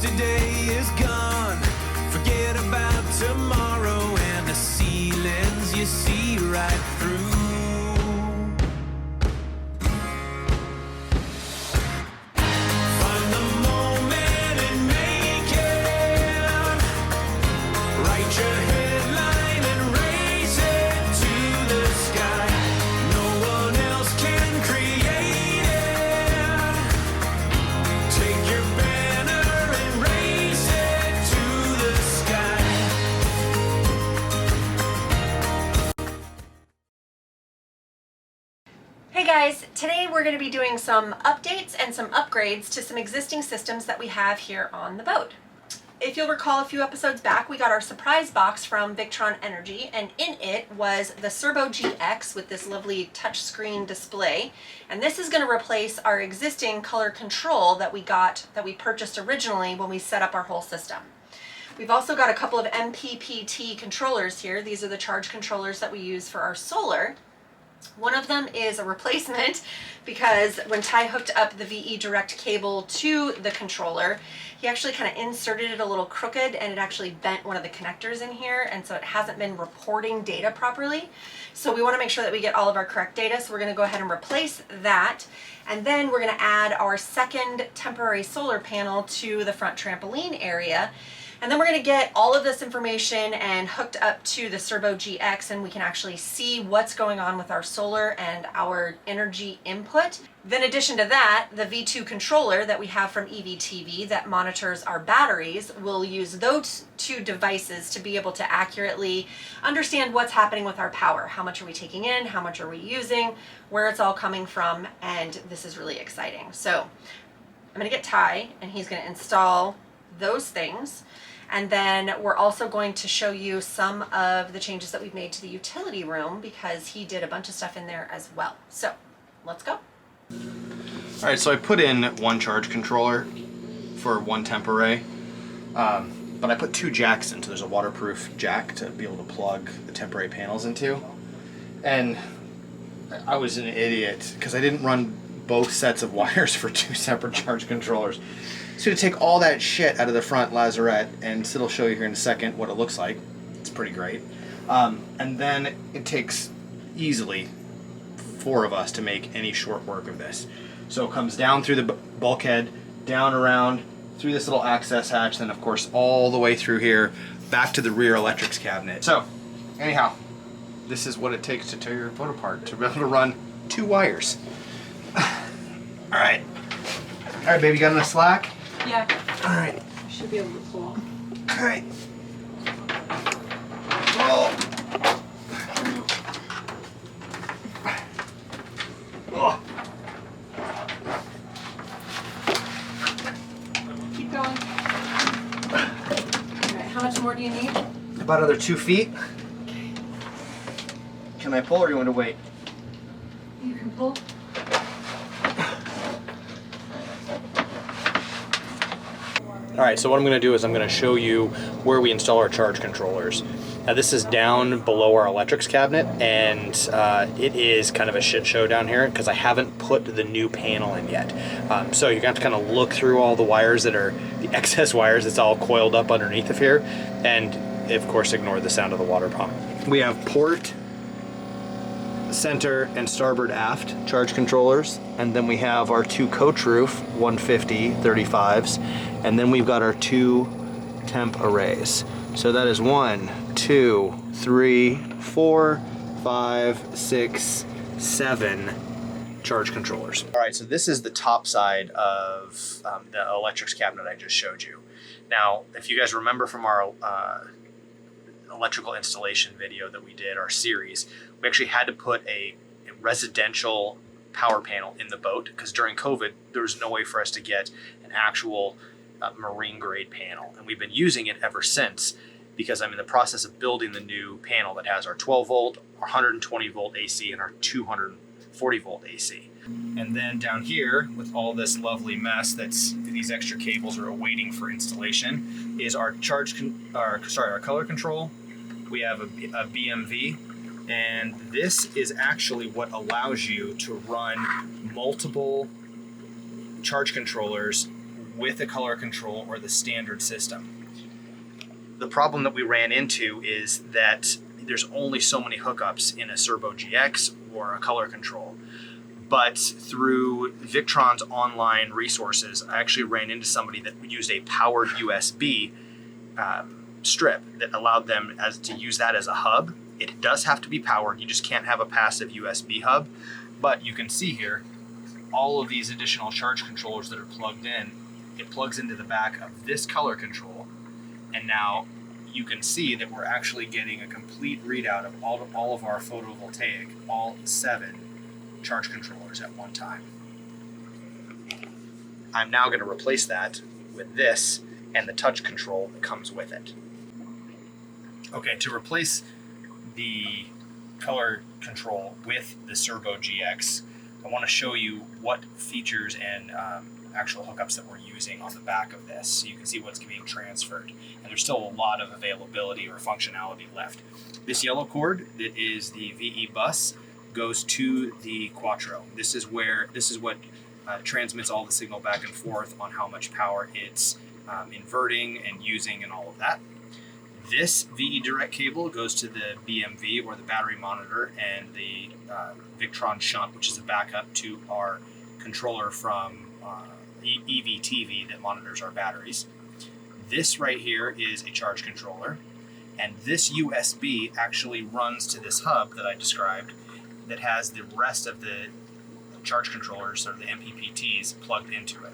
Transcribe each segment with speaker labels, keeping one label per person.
Speaker 1: yesterday is gone. Forget about tomorrow and the ceilings you see right through. Find the moment and make it. Write your headline and raise it to the sky. No one else can create it. Take your banner and raise it to the sky.
Speaker 2: Hey guys, today we're going to be doing some updates and some upgrades to some existing systems that we have here on the boat. If you'll recall, a few episodes back we got our surprise box from Victron Energy, and in it was the Servo GX with this lovely touchscreen display, and this is going to replace our existing color control that we purchased originally when we set up our whole system. We've also got a couple of MPPT controllers here. These are the charge controllers that we use for our solar. One of them is a replacement because when Ty hooked up the VE direct cable to the controller, he actually kind of inserted it a little crooked and it actually bent one of the connectors in here, and so it hasn't been reporting data properly. So we want to make sure that we get all of our correct data, so we're going to go ahead and replace that, and then we're going to add our second temporary solar panel to the front trampoline area. And then we're going to get all of this information and hooked up to the Servo GX, and we can actually see what's going on with our solar and our energy input. Then in addition to that, the V2 controller that we have from EVTV that monitors our batteries, will use those two devices to be able to accurately understand what's happening with our power. How much are we taking in? How much are we using? Where it's all coming from? And this is really exciting. So I'm going to get Ty and he's going to install those things. And then we're also going to show you some of the changes that we've made to the utility room because he did a bunch of stuff in there as well. So let's go.
Speaker 3: All right, so I put in one charge controller for one temp array, but I put two jacks in, so there's a waterproof jack to be able to plug the temporary panels into. And I was an idiot because I didn't run both sets of wires for two separate charge controllers. So to take all that shit out of the front lazarette, and Sid will show you here in a second what it looks like. It's pretty great. And then it takes easily 4 of us to make any short work of this. So it comes down through the bulkhead, down around, through this little access hatch, then of course all the way through here, back to the rear electrics cabinet. So anyhow, this is what it takes to tear your boat apart, to be able to run 2 wires. All right. All right, baby, got enough slack?
Speaker 2: Yeah.
Speaker 3: All right.
Speaker 2: Should be able to pull.
Speaker 3: All right. Oh. Oh.
Speaker 2: Keep going. All right, how much more do you need?
Speaker 3: About another 2 feet.
Speaker 2: Okay.
Speaker 3: Can I pull or you want to wait?
Speaker 2: You can pull.
Speaker 4: Alright, so what I'm going to do is I'm going to show you where we install our charge controllers. Now this is down below our electrics cabinet, and it is kind of a shit show down here because I haven't put the new panel in yet. So you're going to have to kind of look through all the wires that are the excess wires that's all coiled up underneath of here, and of course ignore the sound of the water pump. We have port, center, and starboard aft charge controllers, and then we have our 2 coach roof 150 35s, and then we've got our 2 temp arrays. So that is 1, 2, 3, 4, 5, 6, 7 charge controllers. All right, so this is the top side of the electrics cabinet I just showed you. Now, if you guys remember from our electrical installation video that we did, our series, we actually had to put a residential power panel in the boat because during COVID, there was no way for us to get an actual marine grade panel. And we've been using it ever since because I'm in the process of building the new panel that has our 12 volt, our 120 volt AC, and our 240 volt AC. And then down here, with all this lovely mess these extra cables are awaiting for installation, is our our color control. We have a BMV, and this is actually what allows you to run multiple charge controllers
Speaker 3: with a color control or the standard system. The problem that we ran into is that there's only so many hookups in a Servo GX or a color control. But through Victron's online resources, I actually ran into somebody that used a powered USB strip that allowed them to use that as a hub. It does have to be powered. You just can't have a passive USB hub. But you can see here, all of these additional charge controllers that are plugged in, it plugs into the back of this color control. And now you can see that we're actually getting a complete readout of all of our photovoltaic, all 7 charge controllers at one time. I'm now going to replace that with this and the touch control that comes with it. Okay, to replace the color control with the Servo GX, I want to show you what features and actual hookups that we're using on the back of this, so you can see what's being transferred. And there's still a lot of availability or functionality left. This yellow cord that is the VE bus goes to the Quattro. This is what transmits all the signal back and forth on how much power it's inverting and using and all of that. This VE direct cable goes to the BMV, or the battery monitor, and the Victron shunt, which is a backup to our controller from EVTV that monitors our batteries. This right here is a charge controller, and this USB actually runs to this hub that I described that has the rest of the charge controllers, or the MPPTs, plugged into it.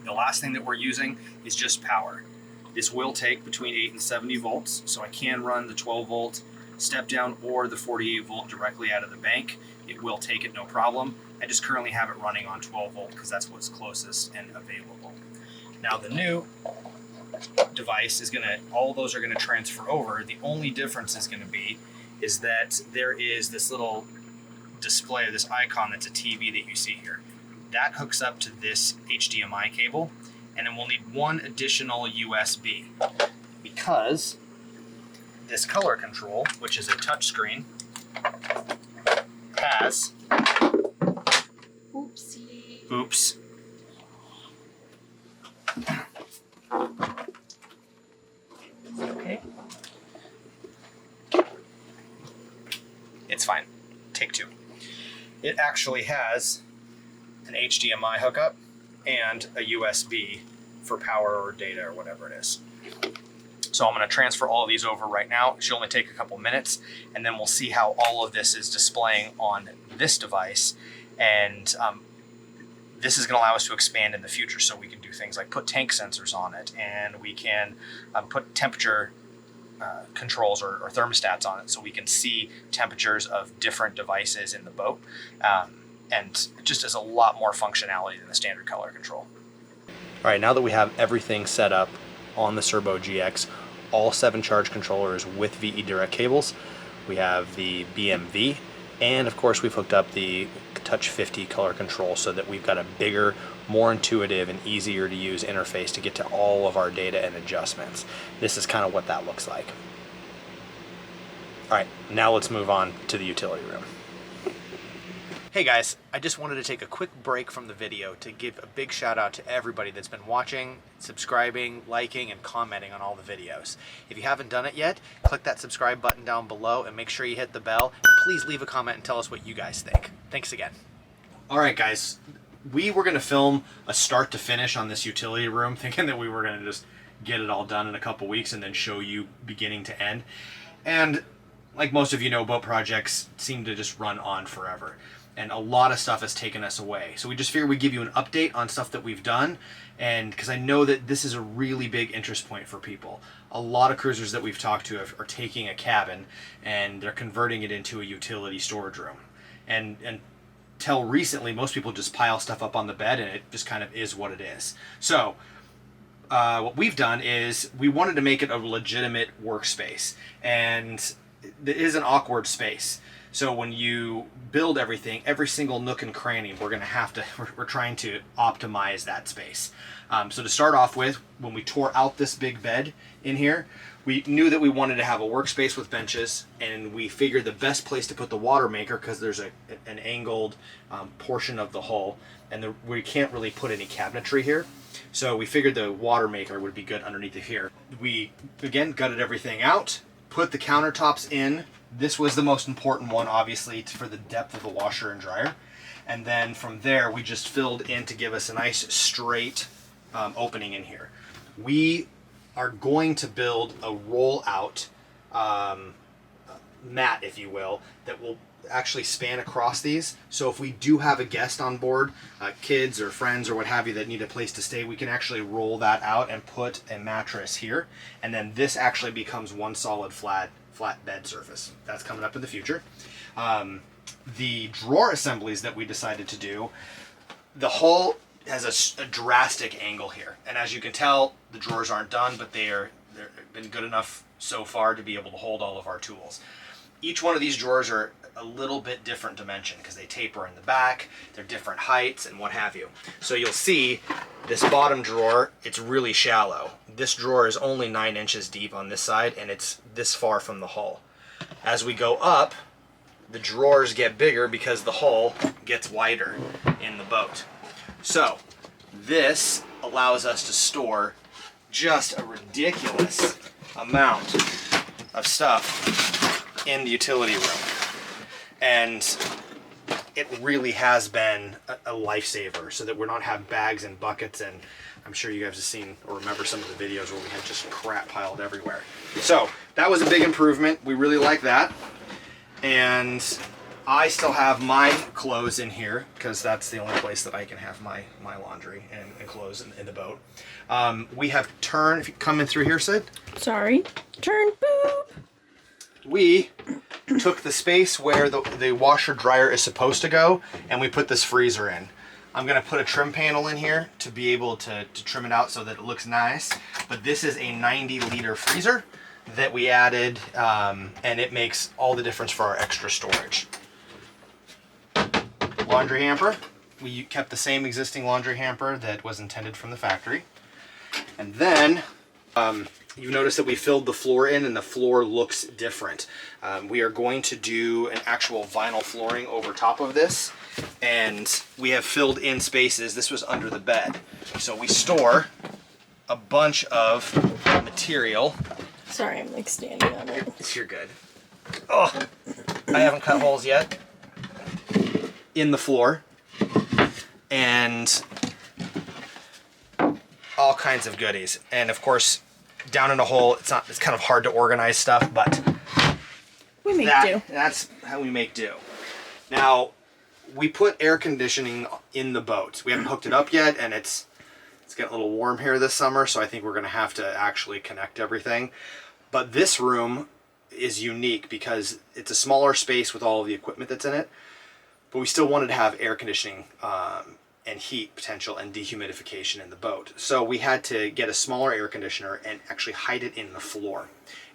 Speaker 3: The last thing that we're using is just power. This will take between 8 and 70 volts, so I can run the 12 volt step down or the 48 volt directly out of the bank. It will take it, no problem. I just currently have it running on 12 volt because that's what's closest and available. Now the new device is all those are gonna transfer over. The only difference is that there is this little display, this icon that's a TV that you see here. That hooks up to this HDMI cable, and then we'll need one additional USB because this color control, which is a touch screen, has oops. Okay. It's fine. Take 2. It actually has an HDMI hookup and a USB for power or data or whatever it is. So I'm going to transfer all of these over right now. It should only take a couple minutes, and then we'll see how all of this is displaying on this device. And this is going to allow us to expand in the future, so we can do things like put tank sensors on it, and we can put temperature controls or thermostats on it, so we can see temperatures of different devices in the boat. And it just has a lot more functionality than the standard color control.
Speaker 4: All right, now that we have everything set up on the Servo GX, all 7 charge controllers with VE direct cables, we have the BMV, and of course we've hooked up the Touch 50 color control so that we've got a bigger, more intuitive and easier to use interface to get to all of our data and adjustments. This is kind of what that looks like. All right, now let's move on to the utility room. Hey guys, I just wanted to take a quick break from the video to give a big shout out to everybody that's been watching, subscribing, liking, and commenting on all the videos. If you haven't done it yet, click that subscribe button down below and make sure you hit the bell, and please leave a comment and tell us what you guys think. Thanks again.
Speaker 3: All right, guys, we were going to film a start to finish on this utility room, thinking that we were going to just get it all done in a couple weeks and then show you beginning to end. And like most of you know, boat projects seem to just run on forever. And a lot of stuff has taken us away. So we just figured we'd give you an update on stuff that we've done, and because I know that this is a really big interest point for people. A lot of cruisers that we've talked to are taking a cabin and they're converting it into a utility storage room. And until recently, most people just pile stuff up on the bed and it just kind of is what it is. So what we've done is we wanted to make it a legitimate workspace, and it is an awkward space. So when you build everything, every single nook and cranny, we're trying to optimize that space. So to start off with, when we tore out this big bed in here, we knew that we wanted to have a workspace with benches, and we figured the best place to put the water maker, because there's an angled portion of the hull, and we can't really put any cabinetry here. So we figured the water maker would be good underneath of here. We, again, gutted everything out, put the countertops in. This was the most important one, obviously, for the depth of the washer and dryer. And then from there, we just filled in to give us a nice straight opening in here. We are going to build a roll-out mat, if you will, that will actually span across these. So if we do have a guest on board, kids or friends or what have you that need a place to stay, we can actually roll that out and put a mattress here. And then this actually becomes one solid flat bed surface. That's coming up in the future. The drawer assemblies that we decided to do, the hull has a drastic angle here, and as you can tell, the drawers aren't done, but they've been good enough so far to be able to hold all of our tools. Each one of these drawers are a little bit different dimension because they taper in the back, they're different heights and what have you. So you'll see this bottom drawer, it's really shallow. This drawer is only 9 inches deep on this side, and it's this far from the hull. As we go up, the drawers get bigger because the hull gets wider in the boat. So this allows us to store just a ridiculous amount of stuff in the utility room. And it really has been a lifesaver, so that we're not having bags and buckets, and I'm sure you guys have seen or remember some of the videos where we had just crap piled everywhere. So that was a big improvement. We really like that. And I still have my clothes in here because that's the only place that I can have my laundry and clothes in the boat. We have turned, if you come in through here, Sid.
Speaker 2: Sorry. Turn, boop.
Speaker 3: We took the space where the washer dryer is supposed to go, and we put this freezer in. I'm gonna put a trim panel in here to be able to trim it out so that it looks nice. But this is a 90-liter freezer that we added, and it makes all the difference for our extra storage. Laundry hamper. We kept the same existing laundry hamper that was intended from the factory. And then you notice that we filled the floor in, and the floor looks different. We are going to do an actual vinyl flooring over top of this, and we have filled in spaces. This was under the bed. So we store a bunch of material.
Speaker 2: Sorry, I'm like standing on it.
Speaker 3: You're good. Oh, I haven't cut holes yet in the floor, and all kinds of goodies. And of course, down in a hole, it's kind of hard to organize stuff, but
Speaker 2: we make do.
Speaker 3: That's how we make do. Now, we put air conditioning in the boat. We haven't hooked it up yet, and it's getting a little warm here this summer, so I think we're gonna have to actually connect everything. But this room is unique because it's a smaller space with all of the equipment that's in it, but we still wanted to have air conditioning and heat potential and dehumidification in the boat. So we had to get a smaller air conditioner and actually hide it in the floor.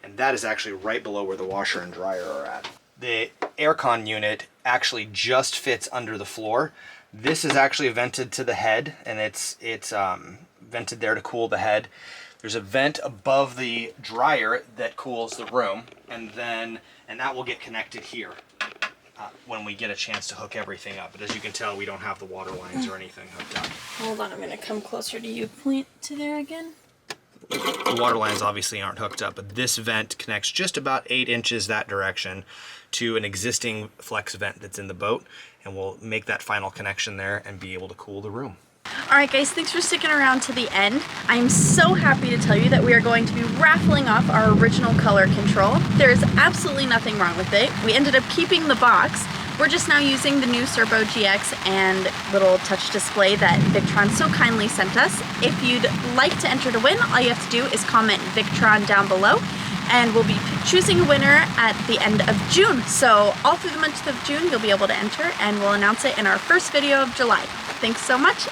Speaker 3: And that is actually right below where the washer and dryer are at. The aircon unit actually just fits under the floor. This is actually vented to the head, and it's vented there to cool the head. There's a vent above the dryer that cools the room, and that will get connected here when we get a chance to hook everything up. But as you can tell, we don't have the water lines or anything hooked up.
Speaker 2: Hold on, I'm gonna come closer to you. Point to there again.
Speaker 3: The water lines obviously aren't hooked up, but this vent connects just about 8 inches that direction to an existing flex vent that's in the boat, and we'll make that final connection there and be able to cool the room.
Speaker 5: Alright guys, thanks for sticking around to the end. I'm so happy to tell you that we are going to be raffling off our original color control. There is absolutely nothing wrong with it. We ended up keeping the box. We're just now using the new Servo GX and little touch display that Victron so kindly sent us. If you'd like to enter to win, all you have to do is comment Victron down below, and we'll be choosing a winner at the end of June. So all through the month of June, you'll be able to enter, and we'll announce it in our first video of July. Thanks so much.